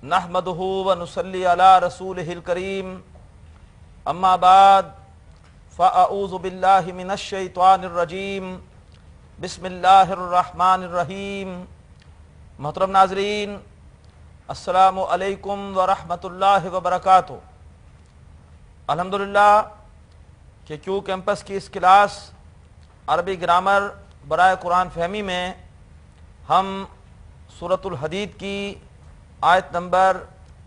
نحمدہ ونصلی علی رسولہ الکریم اما بعد فاعوذ باللہ من الشیطان الرجیم بسم اللہ الرحمن الرحیم۔ محترم ناظرین، السلام علیکم ورحمۃ اللہ وبرکاتہ۔ الحمدللہ کہ کیو کیمپس کی اس کلاس عربی گرامر برائے قرآن فہمی میں ہم سورۃ الحدید کی آیت نمبر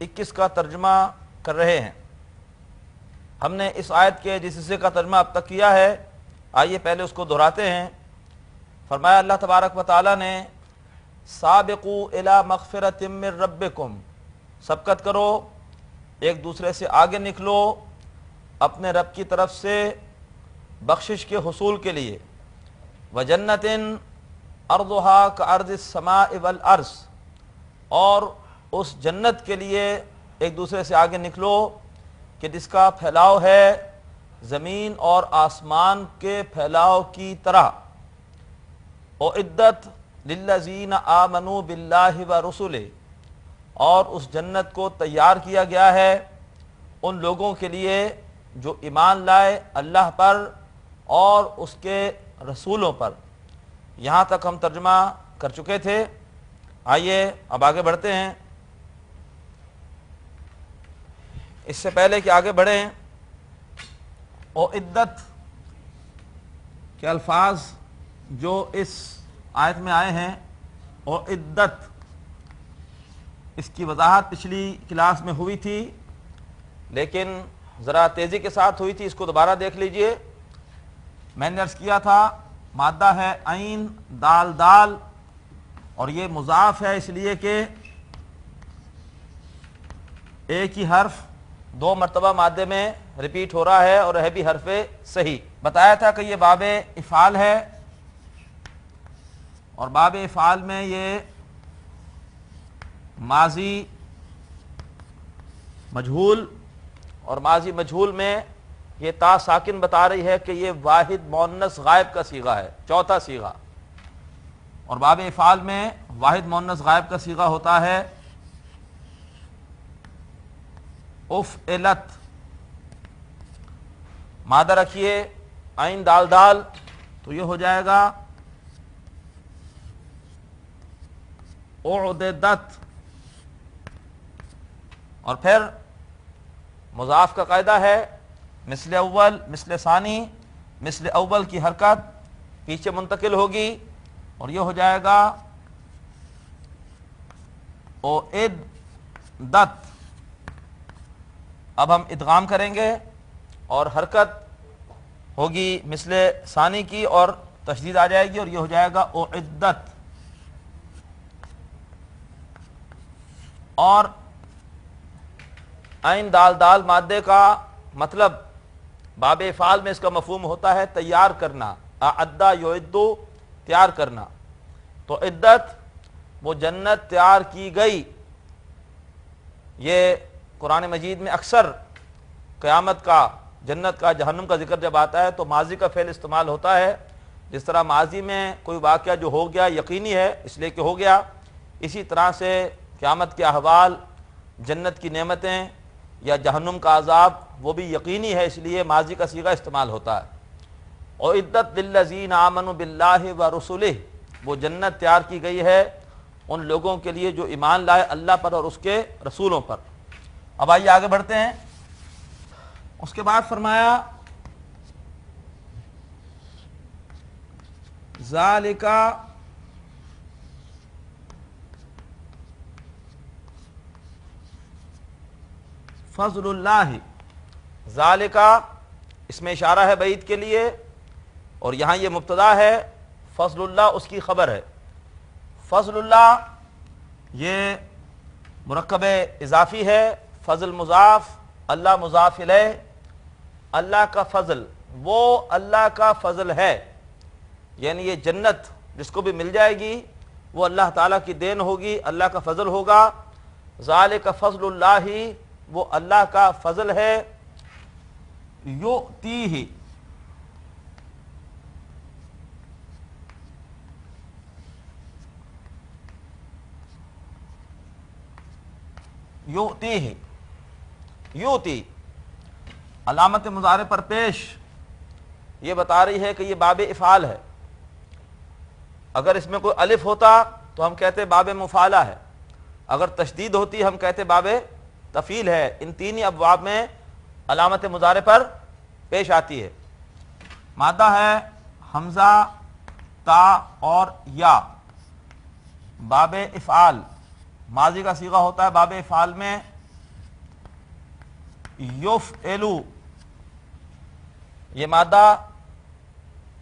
21 کا ترجمہ کر رہے ہیں۔ ہم نے اس آیت کے جس حصے کا ترجمہ اب تک کیا ہے، آئیے پہلے اس کو دہراتے ہیں۔ فرمایا اللہ تبارک و تعالی نے سابقوا الی مغفرۃ من ربکم، سبقت کرو، ایک دوسرے سے آگے نکلو اپنے رب کی طرف سے بخشش کے حصول کے لیے، وجنۃ ارضھا کارض السماء والارض، اور اس جنت کے لیے ایک دوسرے سے آگے نکلو کہ جس کا پھیلاؤ ہے زمین اور آسمان کے پھیلاؤ کی طرح۔ اعدت للذین آمنوا باللہ ورسلہ، اور اس جنت کو تیار کیا گیا ہے ان لوگوں کے لیے جو ایمان لائے اللہ پر اور اس کے رسولوں پر۔ یہاں تک ہم ترجمہ کر چکے تھے، آئیے اب آگے بڑھتے ہیں۔ اس سے پہلے کہ آگے بڑھیں، اعدت کے الفاظ جو اس آیت میں آئے ہیں، اعدت، اس کی وضاحت پچھلی کلاس میں ہوئی تھی لیکن ذرا تیزی کے ساتھ ہوئی تھی، اس کو دوبارہ دیکھ لیجئے۔ میں نے عرض کیا تھا مادہ ہے عین دال دال، اور یہ مضاف ہے اس لیے کہ ایک ہی حرف دو مرتبہ مادے میں ریپیٹ ہو رہا ہے اور ہے بھی حرف صحیح۔ بتایا تھا کہ یہ باب افعال ہے، اور باب افعال میں یہ ماضی مجہول، اور ماضی مجہول میں یہ تا ساکن بتا رہی ہے کہ یہ واحد مؤنث غائب کا صیغہ ہے، چوتھا صیغہ۔ اور باب افعال میں واحد مؤنث غائب کا صیغہ ہوتا ہے افعلت۔ مادہ رکھیے عین دال دال، تو یہ ہو جائے گا اعددت۔ اور پھر مضاف کا قاعدہ ہے مثل اول مثل ثانی، مثل اول کی حرکت پیچھے منتقل ہوگی اور یہ ہو جائے گا اعدت۔ اب ہم ادغام کریں گے اور حرکت ہوگی مثل ثانی کی اور تشدید آ جائے گی اور یہ ہو جائے گا اعدت۔ اور عین دال دال مادے کا مطلب باب افعال میں اس کا مفہوم ہوتا ہے تیار کرنا، اعدّ یعدّ، تیار کرنا۔ تو عدت وہ جنت تیار کی گئی، یہ قرآن مجید میں اکثر قیامت کا، جنت کا، جہنم کا ذکر جب آتا ہے تو ماضی کا فعل استعمال ہوتا ہے۔ جس طرح ماضی میں کوئی واقعہ جو ہو گیا یقینی ہے اس لیے کہ ہو گیا، اسی طرح سے قیامت کے احوال، جنت کی نعمتیں یا جہنم کا عذاب وہ بھی یقینی ہے، اس لیے ماضی کا صیغہ استعمال ہوتا ہے۔ اعدت للذین آمنوا باللہ ورسلہ، وہ جنت تیار کی گئی ہے ان لوگوں کے لیے جو ایمان لائے اللہ پر اور اس کے رسولوں پر۔ اب آئیے آگے بڑھتے ہیں۔ اس کے بعد فرمایا ذالک فضل اللہ، ذالک اس میں اشارہ ہے بعید کے لیے، اور یہاں یہ مبتدا ہے، فضل اللہ اس کی خبر ہے۔ فضل اللہ یہ مرکب اضافی ہے، فضل مضاف، اللہ مضاف الیہ۔ اللہ کا فضل، وہ اللہ کا فضل ہے، یعنی یہ جنت جس کو بھی مل جائے گی وہ اللہ تعالیٰ کی دین ہوگی، اللہ کا فضل ہوگا۔ ذالک فضل اللہ، وہ اللہ کا فضل ہے، یؤتیہ، یؤتیہ، یؤتی علامت مضارع پر پیش یہ بتا رہی ہے کہ یہ باب افعال ہے. اگر اس میں کوئی الف ہوتا تو ہم کہتے باب مفعلہ ہے، اگر تشدید ہوتی ہم کہتے باب تفعیل ہے. ان تین ہی ابواب میں علامت مضارع پر پیش آتی ہے. مادہ ہے حمزہ، تا اور یا. باب افعال ماضی کا صیغہ ہوتا ہے. باب افعال میں یفعلو، یہ مادہ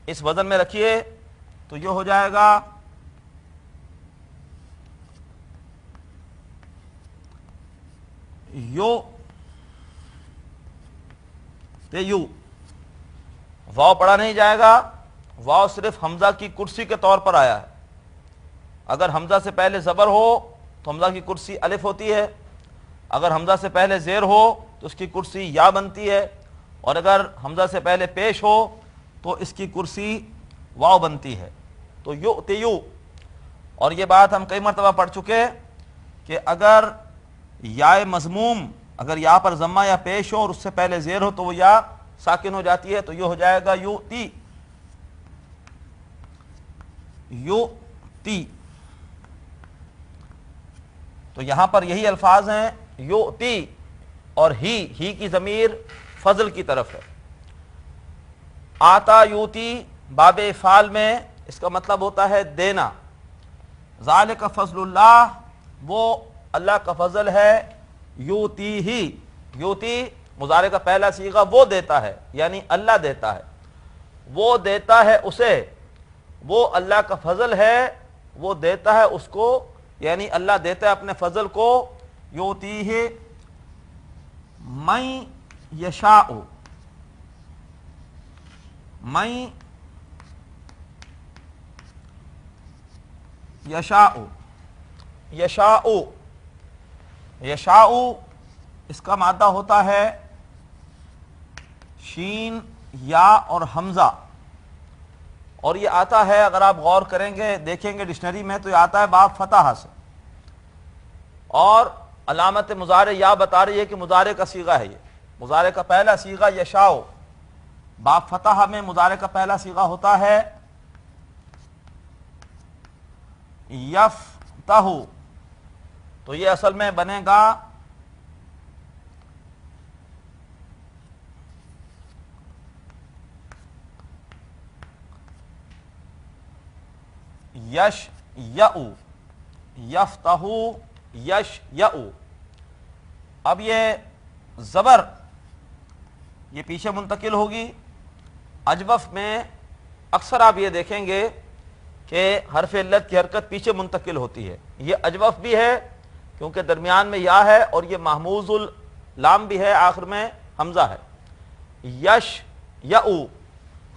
اس وزن میں رکھیے تو یہ ہو جائے گا یو تے یو. واو پڑھا نہیں جائے گا، واو صرف حمزہ کی کرسی کے طور پر آیا ہے. اگر حمزہ سے پہلے زبر ہو تو حمزہ کی کرسی الف ہوتی ہے، اگر حمزہ سے پہلے زیر ہو تو اس کی کرسی یا بنتی ہے، اور اگر حمزہ سے پہلے پیش ہو تو اس کی کرسی واو بنتی ہے. تو یؤتیو. اور یہ بات ہم کئی مرتبہ پڑھ چکے کہ اگر یا مضموم، اگر یا پر ضمہ یا پیش ہو اور اس سے پہلے زیر ہو تو وہ یا ساکن ہو جاتی ہے، تو یہ ہو جائے گا یؤتی، یؤتی. تو یہاں پر یہی الفاظ ہیں یؤتی، اور ہی کی ضمیر فضل کی طرف ہے. آتا یؤتی باب افعال میں اس کا مطلب ہوتا ہے دینا. ذالک فضل اللہ، وہ اللہ کا فضل ہے. یؤتی ہی، یؤتی مضارع کا پہلا صیغہ وہ دیتا ہے، یعنی اللہ دیتا ہے، وہ دیتا ہے اسے. وہ اللہ کا فضل ہے، وہ دیتا ہے اس کو، یعنی اللہ دیتا ہے اپنے فضل کو. یؤتیہ من یشاء، من یشاء، یشاء، یشاء اس کا مادہ ہوتا ہے شین، یا اور حمزہ. اور یہ آتا ہے، اگر آپ غور کریں گے دیکھیں گے ڈکشنری میں تو یہ آتا ہے باب فتح سے. اور علامت مضارع یا بتا رہی ہے کہ مضارع کا صیغہ ہے. یہ مضارع کا پہلا صیغہ یشاء. باب فتح میں مضارع کا پہلا صیغہ ہوتا ہے یفتح. تو یہ اصل میں بنے گا یش یعو، یفتح یش یعو. اب یہ زبر یہ پیچھے منتقل ہوگی. اجوف میں اکثر آپ یہ دیکھیں گے کہ حرف علت کی حرکت پیچھے منتقل ہوتی ہے. یہ اجوف بھی ہے کیونکہ درمیان میں یا ہے، اور یہ محموز اللام بھی ہے، آخر میں حمزہ ہے. یش یعو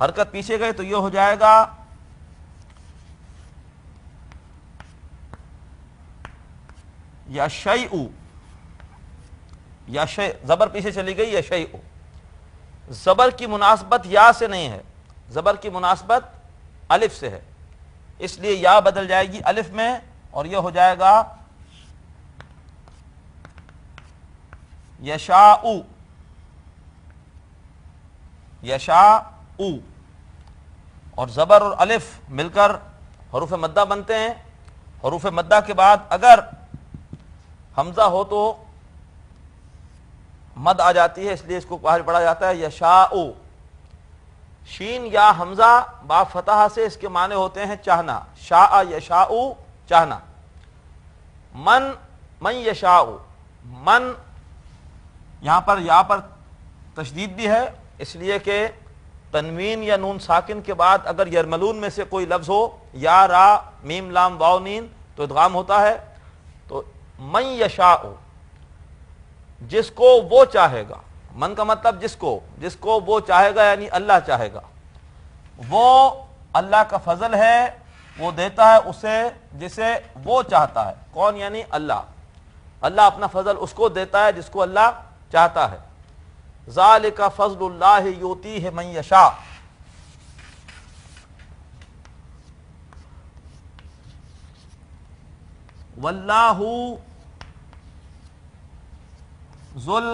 حرکت پیچھے گئی تو یہ ہو جائے گا یشیء، یشیء زبر پیچھے چلی گئی یشیء. زبر کی مناسبت یا سے نہیں ہے، زبر کی مناسبت الف سے ہے، اس لیے یا بدل جائے گی الف میں اور یہ ہو جائے گا یشاء، یشاء. اور زبر اور الف مل کر حروف مدہ بنتے ہیں. حروف مدہ کے بعد اگر حمزہ ہو تو مد آ جاتی ہے، اس لیے اس کو باہر پڑھا جاتا ہے یشاء. شین یا حمزہ با فتح سے اس کے معنی ہوتے ہیں چاہنا. شاء یشاء چاہنا. من یشاء، من یہاں پر یا پر تشدید بھی ہے، اس لیے کہ تنوین یا نون ساکن کے بعد اگر یرملون میں سے کوئی لفظ ہو، یا را میم لام واو نین، تو ادغام ہوتا ہے. تو من یشاء جس کو وہ چاہے گا، من کا مطلب جس کو وہ چاہے گا، یعنی اللہ چاہے گا. وہ اللہ کا فضل ہے، وہ دیتا ہے اسے جسے وہ چاہتا ہے. کون؟ یعنی اللہ. اللہ اپنا فضل اس کو دیتا ہے جس کو اللہ چاہتا ہے. ذالک فضل اللہ یؤتیہ من یشاء. واللہ ذل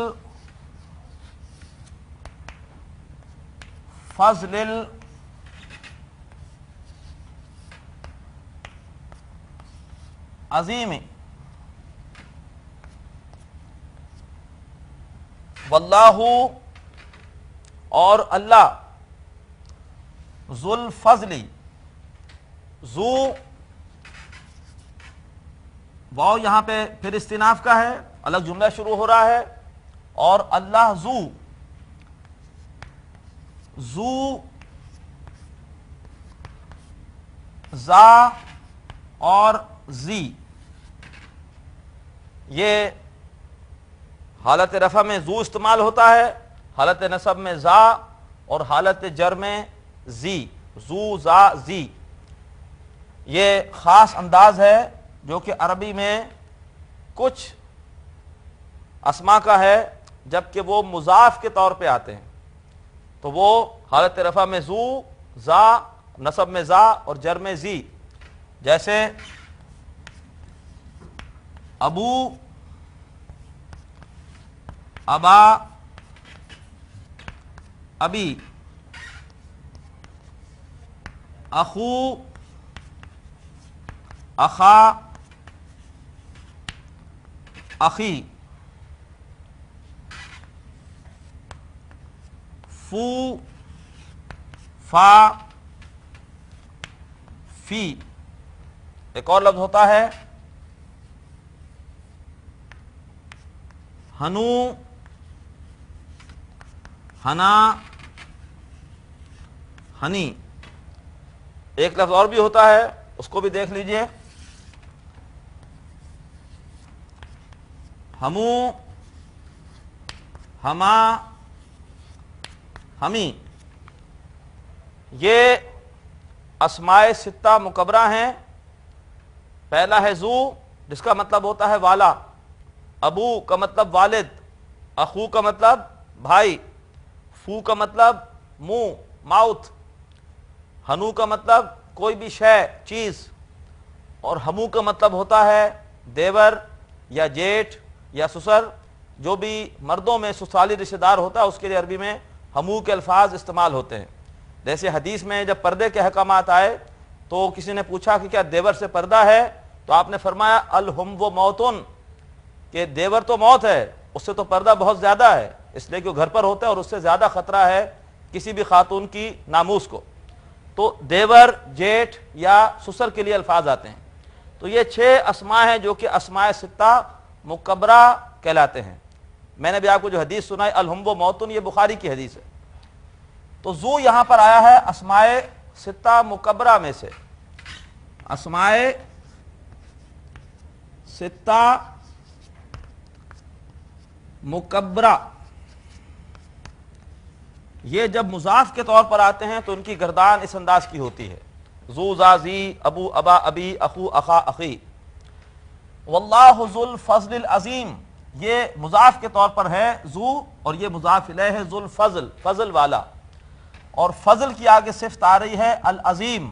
فضل العظیم واللہ اور اللہ ذو الفضل ذو واو یہاں پہ پھر استئناف کا ہے، الگ جملہ شروع ہو رہا ہے، اور اللہ ذو ذا اور زی، یہ حالت رفع میں ذو استعمال ہوتا ہے، حالت نصب میں ذا، اور حالت جر میں زی، ذو ذا زی۔ یہ خاص انداز ہے جو کہ عربی میں کچھ اسما کا ہے، جبکہ وہ مضاف کے طور پہ آتے ہیں، تو وہ حالت رفع میں ذو ذا، نصب میں ذا اور جر میں زی، جیسے ابو، ابا، ابی، اخو، اخا، اخی، فو، فا، فی۔ ایک اور لفظ ہوتا ہے ہنو، ہنا، ہنی۔ ایک لفظ اور بھی ہوتا ہے، اس کو بھی دیکھ لیجئے، ہمو، ہما، ہمی۔ یہ اسماء ستہ مکبرہ ہیں۔ پہلا ہے ذو، جس کا مطلب ہوتا ہے والا، ابو کا مطلب والد، اخو کا مطلب بھائی، فو کا مطلب منہ ماؤتھ، ہنو کا مطلب کوئی بھی شے چیز، اور ہمو کا مطلب ہوتا ہے دیور یا جیٹھ یا سسر، جو بھی مردوں میں سسرالی رشتہ دار ہوتا ہے اس کے لیے عربی میں ہمو کے الفاظ استعمال ہوتے ہیں۔ جیسے حدیث میں جب پردے کے احکامات آئے تو کسی نے پوچھا کہ کیا دیور سے پردہ ہے، تو آپ نے فرمایا الہم و موتن، کہ دیور تو موت ہے، اس سے تو پردہ بہت زیادہ ہے، اس لیے کہ وہ گھر پر ہوتا ہے اور اس سے زیادہ خطرہ ہے کسی بھی خاتون کی ناموس کو۔ تو دیور، جیٹھ یا سسر کے لیے الفاظ آتے ہیں۔ تو یہ 6 اسماء ہیں جو کہ اسماء ستہ مکبرہ کہلاتے ہیں۔ میں نے بھی آپ کو جو حدیث سنائی الہم و موتن، یہ بخاری کی حدیث ہے۔ تو ذو یہاں پر آیا ہے اسماء ستہ مکبرہ میں سے، اسماء ستہ مکبرہ۔ یہ جب مضاف کے طور پر آتے ہیں تو ان کی گردان اس انداز کی ہوتی ہے، ذو ذا زی، ابو ابا ابی، اخو اخا اخی۔ واللہ ذو الفضل العظیم، یہ مضاف کے طور پر ہے ذو، اور یہ مضاف الیہ ہے ذو الفضل، فضل والا، اور فضل کی آگے صفت آ رہی ہے العظیم،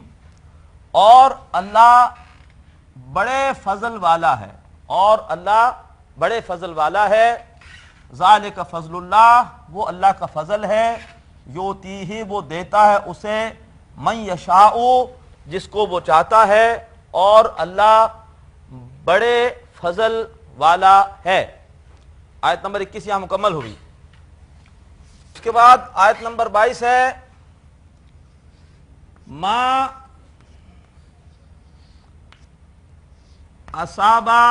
اور اللہ بڑے فضل والا ہے، اور اللہ بڑے فضل والا ہے۔ ذالک فضل اللہ، وہ اللہ کا فضل ہے، یؤتیہ، وہ دیتا ہے اسے، من یشاء، جس کو وہ چاہتا ہے، اور اللہ بڑے فضل والا ہے۔ آیت نمبر 21 یہاں مکمل ہوئی۔ اس کے بعد آیت نمبر 22 ہے ما اصابہ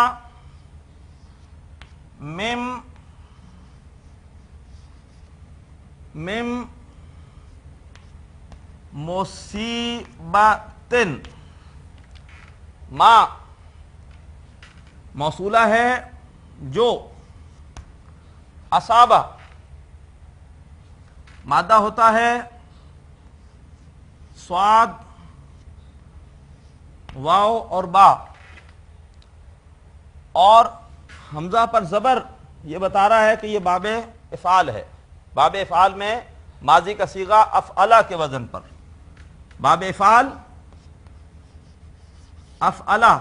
من مصیبت، ما موصولہ ہے جو، اصابہ مادہ ہوتا ہے صاد، واو اور با، اور حمزہ پر زبر یہ بتا رہا ہے کہ یہ باب افعال ہے۔ باب افعال میں ماضی کا صیغہ افعلا کے وزن پر، باب افعال افعلا،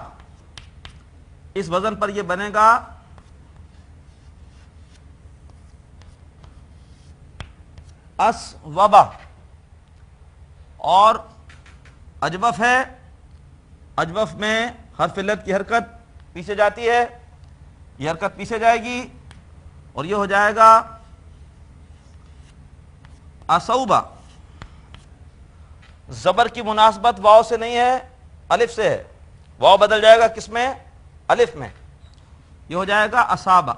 اس وزن پر یہ بنے گا اسوبہ، اور اجوف ہے، اجوف میں حرف علت کی حرکت پیچھے جاتی ہے، یہ حرکت پیچھے جائے گی اور یہ ہو جائے گا اسوبہ۔ زبر کی مناسبت واو سے نہیں ہے، الف سے ہے، واو بدل جائے گا کس میں؟ الف میں، یہ ہو جائے گا اصابہ۔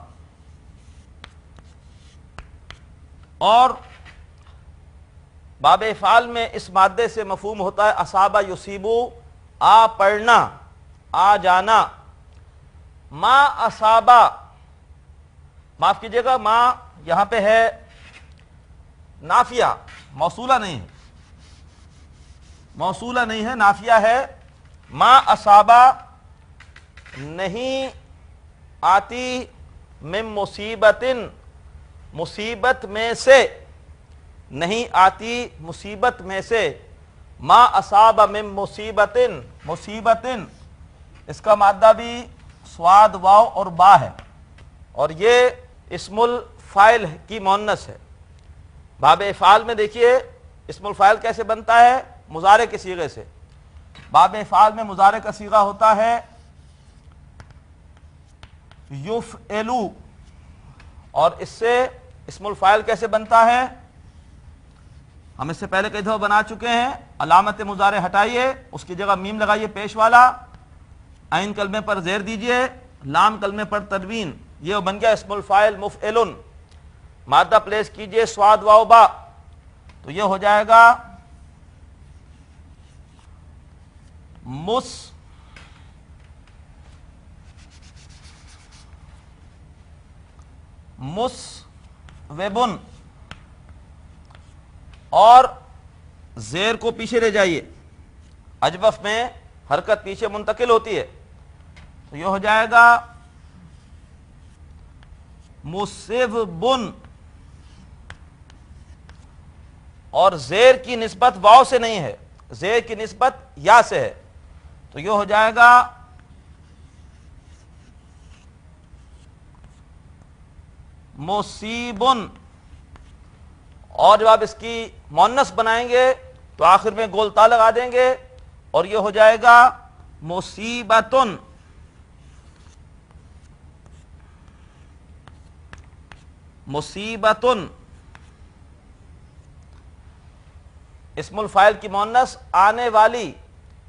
اور باب افعال میں اس مادے سے مفہوم ہوتا ہے اصابہ یصیبو، آ پڑنا، آ جانا۔ ما اصابہ، معاف کیجئے گا، ما یہاں پہ ہے نافیہ، موصولہ نہیں ہے، موصولہ نہیں ہے، نافیہ ہے۔ ما اصابہ نہیں آتی، من مصیبت، مصیبت میں سے، نہیں آتی مصیبت میں سے۔ ما اصاب من مصیبت، مصیبت اس کا مادہ بھی صاد، واو اور با ہے، اور یہ اسم الفاعل کی مؤنث ہے۔ باب افعال میں دیکھیے اسم الفاعل کیسے بنتا ہے؟ مضارع کے صیغے سے۔ باب افعال میں مضارع کا صیغہ ہوتا ہے یفعلو، اور اس سے اسم الفاعل کیسے بنتا ہے؟ ہم اس سے پہلے کئی دفعہ بنا چکے ہیں۔ علامت مضارع ہٹائیے، اس کی جگہ میم لگائیے پیش والا، عین کلمے پر زیر دیجئے، لام کلمے پر تنوین، یہ بن گیا اسم الفاعل مفعل۔ مادہ پلیس کیجئے صاد واو با، تو یہ ہو جائے گا مسوبن، اور زیر کو پیچھے لے جائیے، اجوف میں حرکت پیچھے منتقل ہوتی ہے، تو یہ ہو جائے گا مسوبن، اور زیر کی نسبت واو سے نہیں ہے، زیر کی نسبت یا سے ہے، تو یہ ہو جائے گا مصیبن۔ اور جب آپ اس کی مؤنث بنائیں گے تو آخر میں گول تا لگا دیں گے اور یہ ہو جائے گا مصیبتن۔ مصیبتن اسم الفاعل کی مؤنث آنے والی،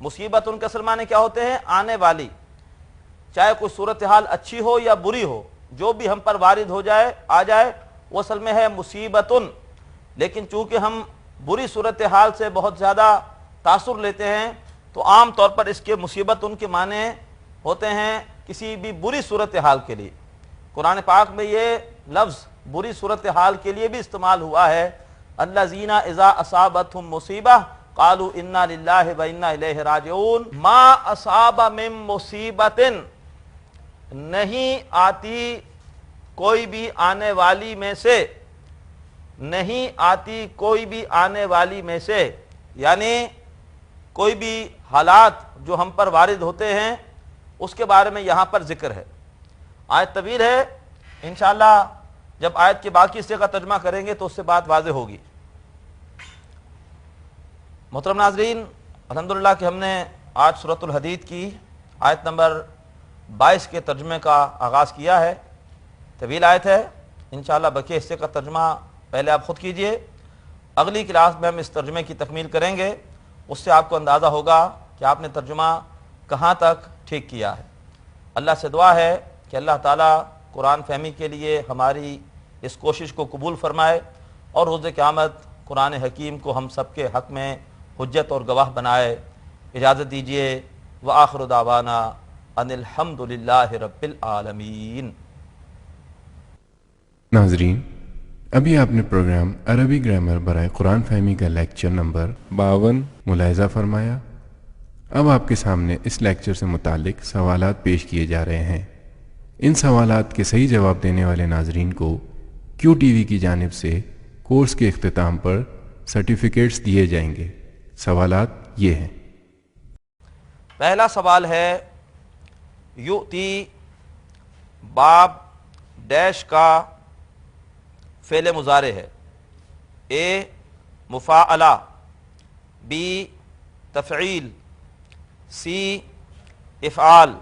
مصیبتن کے اصل معنی کیا ہوتے ہیں؟ آنے والی۔ چاہے کوئی صورتحال اچھی ہو یا بری ہو، جو بھی ہم پر وارد ہو جائے، آ جائے، وہ اصل میں ہے مصیبتن۔ لیکن چونکہ ہم بری صورتحال سے بہت زیادہ تاثر لیتے ہیں تو عام طور پر اس کے مصیبت ان کے معنی ہوتے ہیں کسی بھی بری صورتحال کے لیے۔ قرآن پاک میں یہ لفظ بری صورتحال کے لیے بھی استعمال ہوا ہے، الذین اذا اصابتہم مصیبہ قالوا انا للہ و انا الیہ راجعون۔ ما اصاب من مصیبت، نہیں آتی کوئی بھی آنے والی میں سے، نہیں آتی کوئی بھی آنے والی میں سے، یعنی کوئی بھی حالات جو ہم پر وارد ہوتے ہیں اس کے بارے میں یہاں پر ذکر ہے۔ آیت طویل ہے، انشاءاللہ جب آیت کے باقی حصے کا ترجمہ کریں گے تو اس سے بات واضح ہوگی۔ محترم ناظرین، الحمدللہ کہ ہم نے آج سورۃ الحدید کی آیت نمبر 22 کے ترجمے کا آغاز کیا ہے۔ طویل آیت ہے، انشاءاللہ بقیہ حصے کا ترجمہ پہلے آپ خود کیجئے، اگلی کلاس میں ہم اس ترجمے کی تکمیل کریں گے، اس سے آپ کو اندازہ ہوگا کہ آپ نے ترجمہ کہاں تک ٹھیک کیا ہے۔ اللہ سے دعا ہے کہ اللہ تعالیٰ قرآن فہمی کے لیے ہماری اس کوشش کو قبول فرمائے اور روز قیامت قرآن حکیم کو ہم سب کے حق میں حجت اور گواہ بنائے۔ اجازت دیجیے، وآخر دعوانا ان الحمد للہ رب العالمین۔ ناظرین، ابھی آپ نے پروگرام عربی گرامر برائے قرآن فہمی کا لیکچر نمبر 52 ملاحظہ فرمایا۔ اب آپ کے سامنے اس لیکچر سے متعلق سوالات پیش کیے جا رہے ہیں۔ ان سوالات کے صحیح جواب دینے والے ناظرین کو کیو ٹی وی کی جانب سے کورس کے اختتام پر سرٹیفکیٹس دیے جائیں گے۔ سوالات یہ ہیں۔ پہلا سوال ہے، یؤتی باب ڈیش کا فعل مضارع ہے، اے مفاعلہ، بی تفعیل، سی افعال۔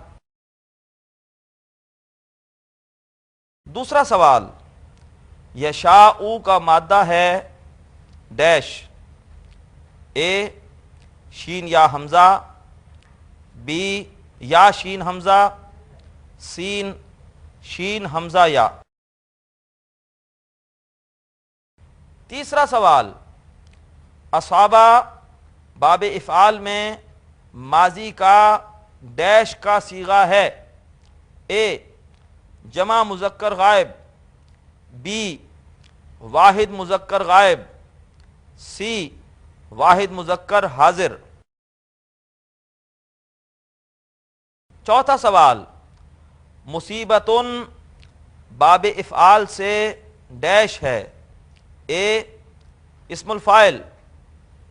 دوسرا سوال، یشاء کا مادہ ہے ڈیش، اے شین یا حمزہ، بی یا شین حمزہ، سین شین حمزہ یا۔ تیسرا سوال، اصابہ باب افعال میں ماضی کا ڈیش کا صیغہ ہے، اے جمع مذکر غائب، بی واحد مذکر غائب، سی واحد مذکر حاضر۔ چوتھا سوال، مصیبتن باب افعال سے ڈیش ہے، اے اسم الفاعل،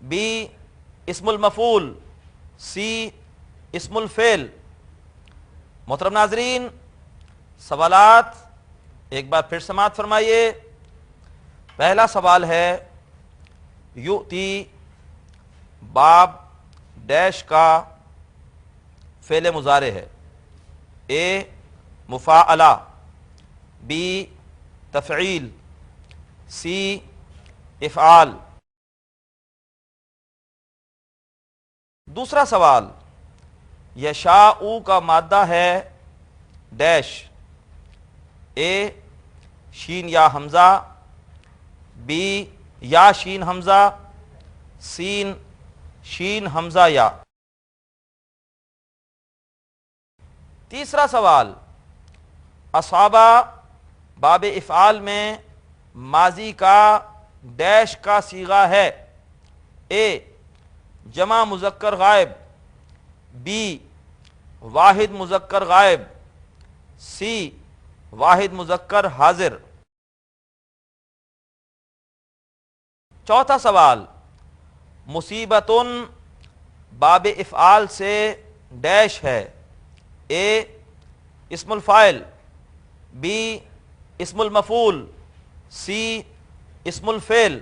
بی اسم المفعول، سی اسم الفعل۔ محترم ناظرین، سوالات ایک بار پھر سماعت فرمائیے۔ پہلا سوال ہے، یؤتی باب ڈیش کا فعل مضارع ہے، اے مفاعلہ، بی تفعیل، سی افعال۔ دوسرا سوال، یشاء کا مادہ ہے ڈیش، اے شین یا حمزہ، بی یا شین حمزہ، سین شین حمزہ یا۔ تیسرا سوال، اصابہ باب افعال میں ماضی کا ڈیش کا صیغہ ہے، اے جمع مذکر غائب، بی واحد مذکر غائب، سی واحد مذکر حاضر۔ چوتھا سوال، مصیبتن باب افعال سے ڈیش ہے، اے اسم الفاعل، بی اسم المفعول، سی اسم الفعل۔